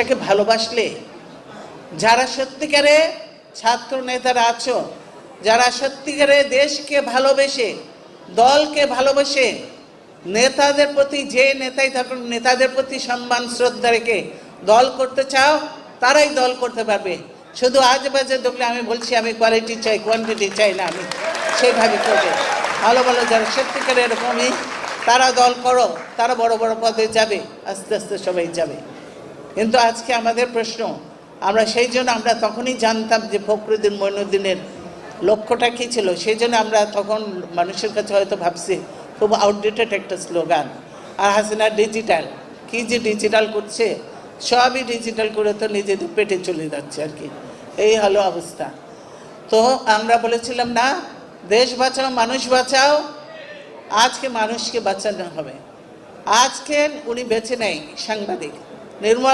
দেশটাকে ভালোবাসলে, যারা সত্যিকারে ছাত্র নেতারা আছো, যারা সত্যিকারে দেশকে ভালোবেসে, দলকে ভালোবেসে, নেতাদের প্রতি যে নেতাই থাকুন নেতাদের প্রতি সম্মান শ্রদ্ধা রেখে দল করতে চাও, তারাই দল করতে পারবে। শুধু আজ বাজে দেখলে আমি বলছি আমি কোয়ালিটি চাই, কোয়ান্টিটি চাই না, আমি সেইভাবে করবে। ভালো ভালো যারা সত্যিকারে এরকমই, তারা দল করো, তারা বড় বড় পদে যাবে, আস্তে আস্তে সবাই যাবে। কিন্তু আজকে আমাদের প্রশ্ন, আমরা সেই জন্য আমরা তখনই জানতাম যে ফখরুদ্দিন মঈনুদ্দিনের লক্ষ্যটা কী ছিল। সেই জন্য আমরা তখন মানুষের কাছে হয়তো ভাবছি খুব আউটডেটেড একটা স্লোগান। আর হাসিনা ডিজিটাল, কী যে ডিজিটাল করছে, সবই ডিজিটাল করে তো নিজেদের পেটে চলে যাচ্ছে আর কি, এই হলো অবস্থা। তো আমরা বলেছিলাম না, দেশ বাঁচাও মানুষ বাঁচাও, আজকে মানুষকে বাঁচানো হবে। আজকে উনি বেঁচে নেই, সাংবাদিক নির্মল